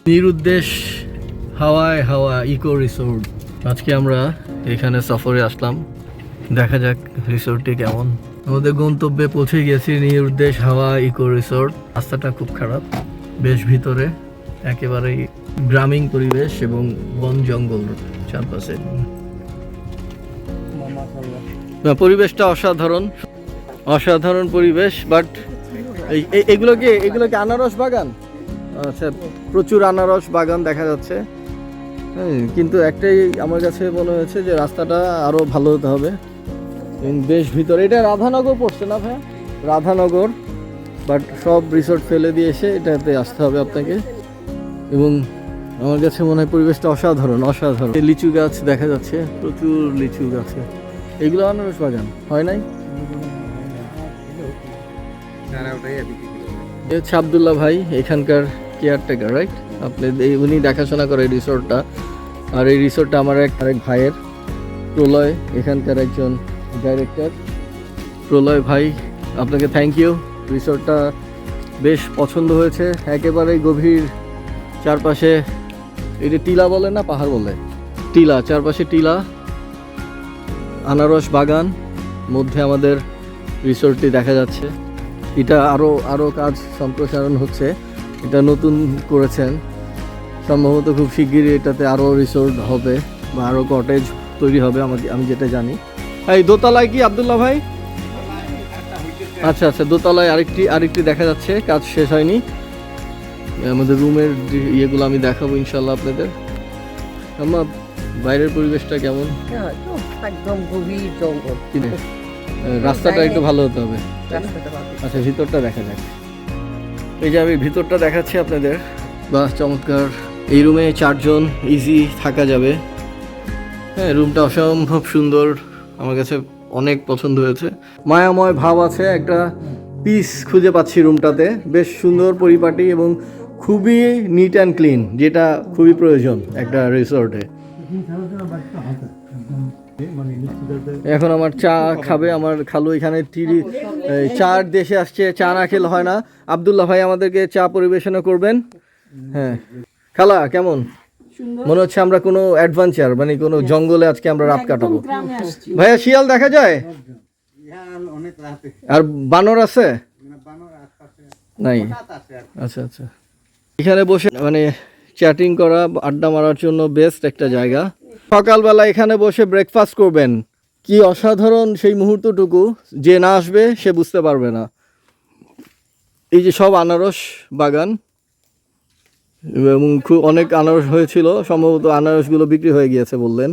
নিরুদ্দেশ হাওয়ায় হাওয়া eco resort. আজকে আমরা এখানে সফরে আসলাম, দেখা যাক রিসোর্টটি কেমন। আমাদের গন্তব্যে পৌঁছে গেছি, নিরুদ্দেশ হাওয়া ইকো রিসোর্ট। রাস্তাটা খুব খারাপ, বেশ ভিতরে, একেবারেই গ্রামীণ পরিবেশ এবং বন জঙ্গল চারপাশে। পরিবেশটা অসাধারণ, অসাধারণ পরিবেশ। বাট এগুলো কি আনারস বাগান? আচ্ছা, প্রচুর আনারস বাগান দেখা যাচ্ছে। হ্যাঁ, কিন্তু একটাই আমার কাছে মনে হয়েছে যে রাস্তাটা আরও ভালো হতে হবে। বেশ ভিতরে, এটা রাধানগর পড়ছে না ভাইয়া? রাধানগর। বাট সব রিসোর্ট ফেলে দিয়ে এসে এটাতে আসতে হবে আপনাকে। এবং আমার কাছে মনে হয় পরিবেশটা অসাধারণ, অসাধারণ। লিচু গাছ দেখা যাচ্ছে, প্রচুর লিচু গাছে। এগুলো আনারস বাগান হয় নাই? হচ্ছে আবদুল্লাহ ভাই, এখানকার কেয়ারটেকার, রাইট? আপনি উনি দেখাশোনা করে এই রিসোর্টটা। আর এই রিসোর্টটা আমার আরেক ভাইয়ের, প্রলয়, এখানকার একজন ডাইরেক্টর। প্রলয় ভাই, আপনাকে থ্যাংক ইউ। রিসোর্টটা বেশ পছন্দ হয়েছে, একেবারে গভীর, চারপাশে এটা টিলা বলে না পাহাড় বলে? টিলা, চারপাশে টিলা, আনারস বাগান, মধ্যে আমাদের রিসোর্টটি দেখা যাচ্ছে। এটা আরও কাজ সম্প্রসারণ হচ্ছে, এটা নতুন করেছেন। সম্ভবত খুব শিগগিরই এটাতে আরও রিসোর্ট হবে বা আরও কটেজ তৈরি হবে আমি যেটা জানি। এই দোতলায় কি আবদুল্লাহ ভাই? আচ্ছা আচ্ছা, দোতলায় আরেকটি দেখা যাচ্ছে, কাজ শেষ হয়নি। আমাদের রুমের ইয়েগুলো আমি দেখাবো ইনশাল্লাহ আপনাদের। আমার বাইরের পরিবেশটা কেমন? একদম গভীর জঙ্গল, রাস্তাটা একটু ভালো হতে হবে। আচ্ছা, ভিতরটা দেখা যাক। এই যে আমি ভিতরটা দেখাচ্ছি আপনাদের। বাহ, চমৎকার। এই রুমে 4 জন ইজি থাকা যাবে। হ্যাঁ, রুমটা অসম্ভব সুন্দর, আমার কাছে অনেক পছন্দ হয়েছে। মায়াময় ভাব আছে, একটা পিস খুঁজে পাচ্ছি রুমটাতে। বেশ সুন্দর পরিপাটি এবং খুবই নিট অ্যান্ড ক্লিন, যেটা খুবই প্রয়োজন একটা রিসোর্টে। এখন আমার চা খাবে আমার খালু। এখানে চার দেশে আসছে, চা না খেলে হয় না। আবদুল্লাহ ভাই আমাদেরকে চা পরিবেশনা করবেন। হ্যাঁ খালা, কেমন মনে হচ্ছে? আমরা কোনো অ্যাডভেঞ্চার, মানে কোনো জঙ্গলে আজকে আমরা রাত কাটাবো। ভাইয়া, শিয়াল দেখা যায়? আর বানর আছে? নাই? আচ্ছা আচ্ছা। এখানে বসে মানে চ্যাটিং করা, আড্ডা মারার জন্য বেস্ট একটা জায়গা। সকালবেলা এখানে বসে ব্রেকফাস্ট করবেন, কি অসাধারণ সেই মুহূর্তটুকু, যে না আসবে সে বুঝতে পারবে না। এই যে সব আনারস বাগান, এবং অনেক আনারস হয়েছিল, সম্ভবত আনারসগুলো বিক্রি হয়ে গিয়েছে বললেন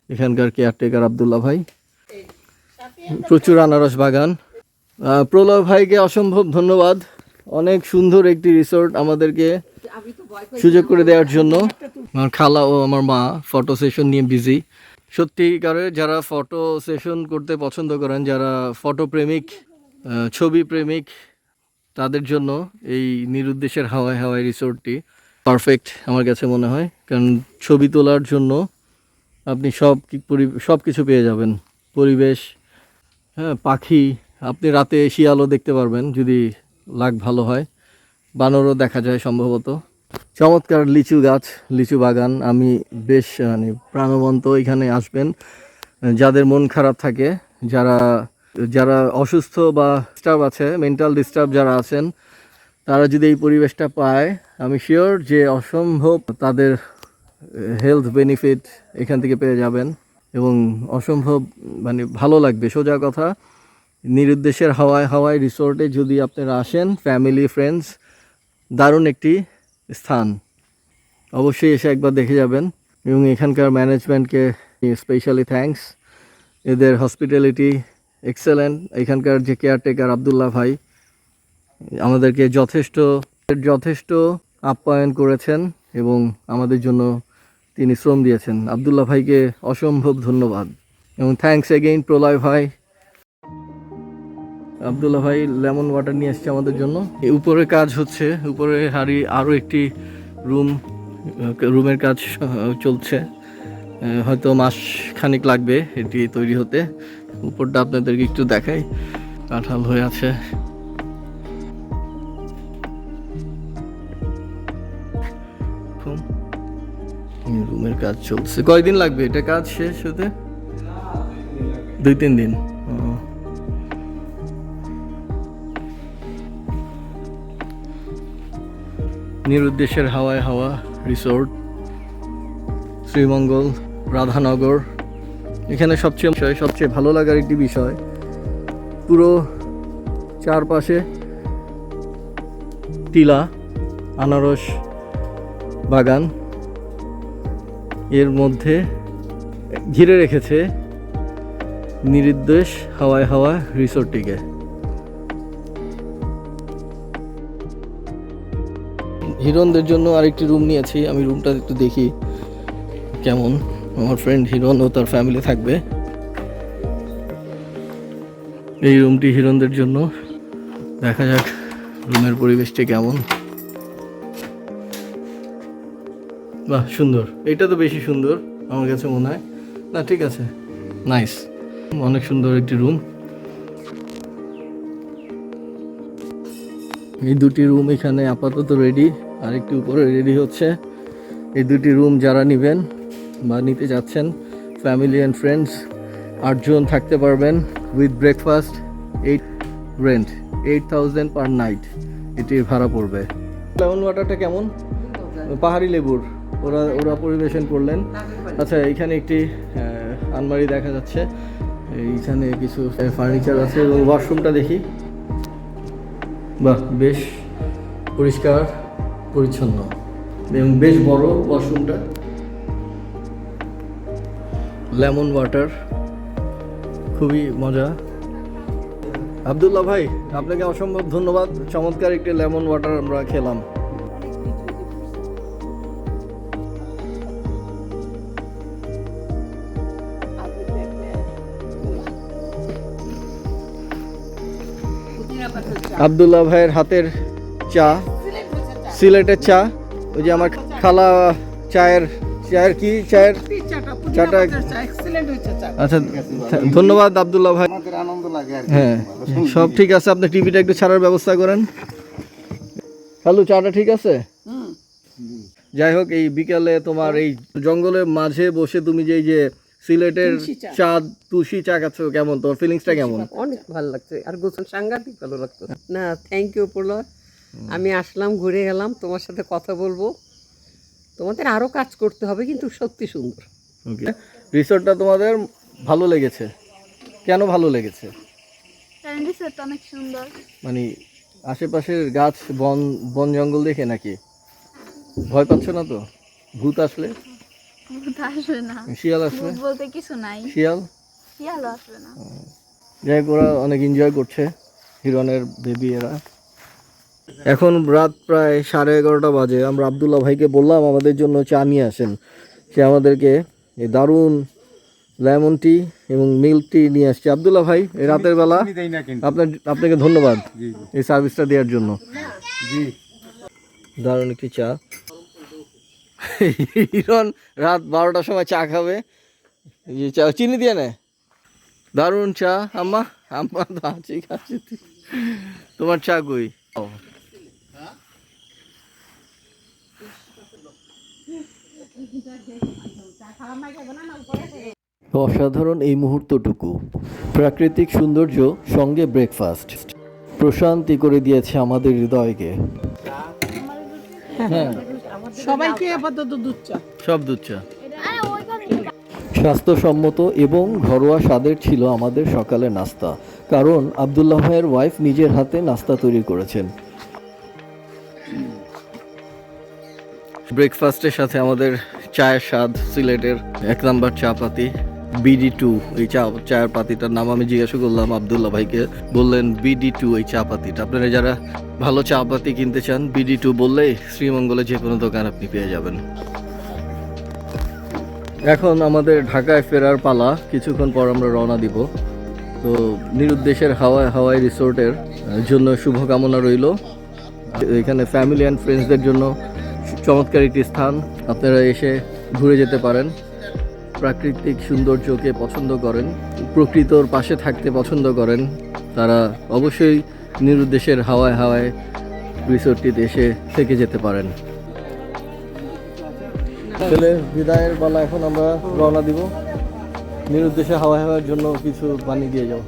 এখানকার কেয়ারটেকার আবদুল্লাহ ভাই। প্রচুর আনারস বাগান। প্রলয় ভাইকে অসম্ভব ধন্যবাদ, অনেক সুন্দর একটি রিসোর্ট আমাদেরকে সুযোগ করে দেওয়ার জন্য। আমার খালা ও আমার মা ফটো সেশন নিয়ে বিজি। সত্যিকারে যারা ফটো সেশন করতে পছন্দ করেন, যারা ফটো প্রেমিক, ছবি প্রেমিক, তাদের জন্য এই নিরুদ্দেশের হাওয়ায় হাওয়ায় রিসোর্টটি পারফেক্ট আমার কাছে মনে হয়। কারণ ছবি তোলার জন্য আপনি সব কিছু পেয়ে যাবেন। পরিবেশ, হ্যাঁ, পাখি, আপনি রাতে শিয়ালও দেখতে পারবেন যদি লাক ভালো হয়। বানরও দেখা যায় সম্ভবত। চমৎকার লিচু গাছ, লিচু বাগান। আমি বেশ মানে প্রাণবন্ত। এখানে আসবেন যাদের মন খারাপ থাকে, যারা অসুস্থ বা ডিস্টার্ব আছে, মেন্টাল ডিস্টার্ব যারা আছেন, তারা যদি এই পরিবেশটা পায়, আমি শিওর যে অসম্ভব তাদের হেলথ বেনিফিট এখান থেকে পেয়ে যাবেন এবং অসম্ভব মানে ভালো লাগবে। সোজা কথা, নিরুদ্দেশের হাওয়ায় হাওয়ায় রিসোর্টে যদি আপনারা আসেন, ফ্যামিলি ফ্রেন্ডস, দারুণ একটি স্থান। অবশ্যই এসে একবার দেখে যাবেন। এবং এখানকার ম্যানেজমেন্টকে স্পেশালি থ্যাঙ্কস, এদের হসপিটালিটি এক্সেলেন্ট। এখানকার যে কেয়ারটেকার আবদুল্লাহ ভাই আমাদেরকে যথেষ্ট আপ্যায়ন করেছেন এবং আমাদের জন্য তিনি শ্রম দিয়েছেন। আবদুল্লাহ ভাইকে অসম্ভব ধন্যবাদ এবং থ্যাঙ্কস এগেইন প্রলয় ভাই। আবদুল্লাহ ভাই লেমন ওয়াটার নিয়ে এসছে আমাদের জন্য। উপরে কাজ হচ্ছে, উপরে আরও একটি রুমের কাজ চলছে, হয়তো মাস খানিক লাগবে এটি তৈরি হতে। উপরটা আপনাদেরকে একটু দেখাই, কাঁঠাল হয়ে আছে। রুমের কাজ চলছে। কয়দিন লাগবে এটা কাজ শেষ হতে? 2-3 দিন। নিরুদ্দেশের হাওয়ায় হাওয়া রিসোর্ট, শ্রীমঙ্গল, রাধানগর। এখানে সবচেয়ে ভালো লাগার একটি বিষয়, পুরো চারপাশে টিলা, আনারস বাগান, এর মধ্যে ঘিরে রেখেছে নিরুদ্দেশ হাওয়ায় হাওয়া রিসোর্টটিকে। হিরণদের জন্য আরেকটি রুম নিয়েছি, আমি রুমটা একটু দেখি কেমন। আমার ফ্রেন্ড হিরণ ও তার ফ্যামিলি থাকবে। এই রুমটি হিরণদের জন্য, দেখা যাক রুমের পরিবেশটি কেমন। বাহ, সুন্দর। এটা তো বেশি সুন্দর আমার কাছে মনে হয়। না ঠিক আছে, নাইস, অনেক সুন্দর একটি রুম। এই দুটি রুম এখানে আপাতত রেডি, আরেকটি উপরে রেডি হচ্ছে। এই দুটি রুম যারা নেবেন বা নিতে যাচ্ছেন, ফ্যামিলি অ্যান্ড ফ্রেন্ডস 8 জন থাকতে পারবেন, উইথ ব্রেকফাস্ট, 8,000 পার নাইট এটির ভাড়া পড়বে। লেমন ওয়াটারটা কেমন? পাহাড়ি লেবুর ওরা পরিবেশন করলেন। আচ্ছা, এখানে একটি আলমারি দেখা যাচ্ছে, এইখানে কিছু ফার্নিচার আছে এবং ওয়াশরুমটা দেখি। বাহ, বেশ পরিষ্কার পরিচ্ছন্ন এবং বেশ বড় ওয়াশরুমটা। লেমন ওয়াটার, খুবই মজা। আব্দুল্লাহ ভাই, আপনাকে অসম্ভব ধন্যবাদ। চমৎকার একটি লেমন ওয়াটার আমরা খেলাম। আব্দুল্লাহ ভাইয়ের হাতের চা, সিলেটের চা। ওই যে আমার খালা চায়ের চাটা। আচ্ছা, ধন্যবাদ আব্দুল্লাহ ভাই। হ্যাঁ, সব ঠিক আছে। আপনি টিভিটা একটু ছাড়ার ব্যবস্থা করেন। হ্যালো, চাটা ঠিক আছে? যাই হোক, এই বিকালে তোমার এই জঙ্গলের মাঝে বসে তুমি যে সিলেটের চা, তুলসী চা খাচ্ছ, কেমন তোমার ফিলিংসটা কেমন? অনেক ভালো লাগছে, আর গোসল সাংঘাতিক ভালো লাগতো। না, থ্যাংক ইউ প্রলয়। আমি আসলাম, ঘুরে গেলাম, তোমার সাথে কথা বলবো। তোমাদের আরো কাজ করতে হবে, কিন্তু সত্যি সুন্দর। ওকে, রিসোর্টটা তোমাদের ভালো লেগেছে? কেন ভালো লেগেছে? কারণ রিসোর্টটা অনেক সুন্দর। মানে আশেপাশের গাছ, বন জঙ্গল দেখে নাকি? ভয় পাচ্ছ না তো ভূত আসলে? ভূত আসবে না, শিয়াল আসবে? ভূত বলতে কিছু নাই, শিয়াল আসবে না। যাই হোক, ওরা অনেক এনজয় করছে, হিরণের বেবি এরা। এখন রাত প্রায় 11:30 বাজে। আমরা আব্দুল্লাহ ভাইকে বললাম আমাদের জন্য চা নিয়ে আসেন। সে আমাদেরকে এই দারুণ লেমন টি এবং মিল্ক টি নিয়ে আসছে। আব্দুল্লাহ ভাই, এই রাতের বেলা আপনাকে ধন্যবাদ এই সার্ভিসটা দেওয়ার জন্য। দারুণ একটি চা। হিরণ রাত 12টার সময় চা খাবে, এই চা চিনি দিয়ে নেয়। দারুণ চা। আম্মা তো আছি খাচ্ছি। তোমার চা কই? অসাধারণ এই মুহূর্তটুকু, প্রাকৃতিক সৌন্দর্য সঙ্গে ব্রেকফাস্ট প্রশান্তি করে দিয়েছে আমাদের হৃদয়কে। হ্যাঁ, সবাইকে আপাতত দুধ চা, সব দুধ চা। স্বাস্থ্যসম্মত এবং ঘরোয়া স্বাদের ছিল আমাদের সকালের নাস্তা, কারণ আব্দুল্লাহ ভাইয়ের ওয়াইফ নিজের হাতে নাস্তা তৈরি করেছেন। ব্রেকফাস্টের সাথে আমাদের চায়ের স্বাদ, সিলেটের 1 নাম্বার চা পাতি BD2। এই চায়ের পাতিটার নাম আমি জিজ্ঞাসা করলাম আব্দুল্লাহ ভাইকে, বললেন BD2 এই চা পাতিটা। আপনারা যারা ভালো চা পাতি কিনতে চান, BD2 বললেই শ্রীমঙ্গলে যে কোনো দোকান আপনি পেয়ে যাবেন। এখন আমাদের ঢাকায় ফেরার পালা, কিছুক্ষণ পর আমরা রওনা দিব। তো নিরুদ্দেশের হাওয়াই রিসোর্টের জন্য শুভকামনা রইল। এখানে ফ্যামিলি অ্যান্ড ফ্রেন্ডসদের জন্য চমৎকার একটি স্থান, আপনারা এসে ঘুরে যেতে পারেন। প্রাকৃতিক সৌন্দর্যকে পছন্দ করেন, প্রকৃতির পাশে থাকতে পছন্দ করেন, তারা অবশ্যই নিরুদ্দেশের হাওয়ায় রিসোর্টটিতে এসে থেকে যেতে পারেন। তাহলে বিদায়ের বেলা এখন আমরা রওনা দিব। নিরুদ্দেশে হাওয়া হাওয়ার জন্য কিছু পানি দিয়ে যাও।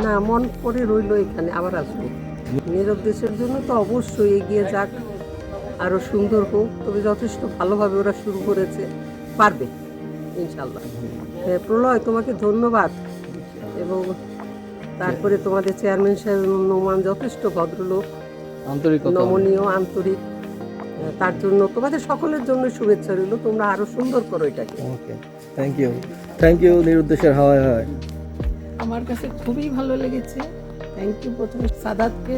না, মন করে রইলো এখানে, আবার আসবো। নিরুদ্দেশের জন্য তো অবশ্যই এগিয়ে যাক, আরো সুন্দর হোক। তবে যথেষ্ট ভালোভাবে ওরা শুরু করেছে, পারবে ইনশাল্লাহ। প্রলয়, তোমাকে ধন্যবাদ। এবং তারপরে তোমাদের চেয়ারম্যান সাহেব নোমান যথেষ্ট ভদ্রলোক, আন্তরিকতা, নমনীয়, আন্তরিক। তার জন্য তোমাদের সকলের জন্য শুভেচ্ছা রইল। তোমরা আরো সুন্দর করো এটাকে। ওকে, থ্যাংক ইউ নিরুদ্দেশের হাওয়ায় হাওয়ায়। আমার কাছে খুবই ভালো লেগেছে। থ্যাংক ইউ প্রথমে সাদাতকে।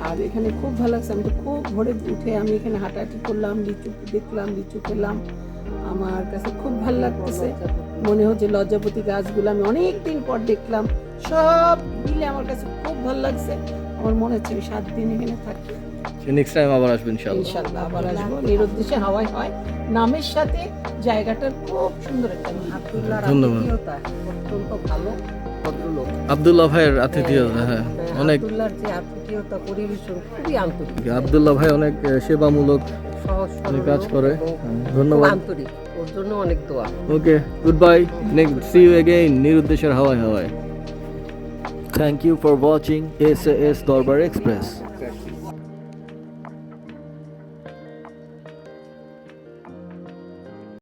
আর এখানে খুব ভালো লাগছে। আমি তো খুব ভোরে উঠে আমি এখানে হাঁটাহাঁটি করলাম, লিচু দেখলাম, লিচু খেলাম। আমার কাছে খুব ভালো লাগতেছে। মনে হচ্ছে লজ্জাপতি গাছগুলো আমি অনেক দিন পর দেখলাম, সব মিলে আমার কাছে খুব ভালো লাগছে। আমার মনে হচ্ছে আমি 7 দিন এখানে থাকি। নেক্সট টাইম আবার আসবেন ইনশাআল্লাহ। ইনশাল্লাহ আবার আসবো। নিরুদ্দেশে হাওয়ায় হয় নামের সাথে জায়গাটার খুব সুন্দর একটা নাম। আব্দুল্লাহর ধন্যবাদ। আতিথেয়তা অত্যন্ত ভালো, ভদ্রলোক। আব্দুল্লাহ ভাইয়ের আতিথেয়তা, হ্যাঁ অনেক। আব্দুল্লাহর যে আতিথেয়তা, পরিবেশন খুবই আন্তরিক, আব্দুল্লাহ ভাই অনেক সেবামূলক সহজ অনেক সরল কাজ করে। এবং ধন্যবাদ। খুব আন্তরিক। ওর জন্য অনেক দোয়া। Okay, good bye, see you again নিরুদ্দেশের হাওয়ায় হাওয়ায়। Thank you for watching SAS Darbar express.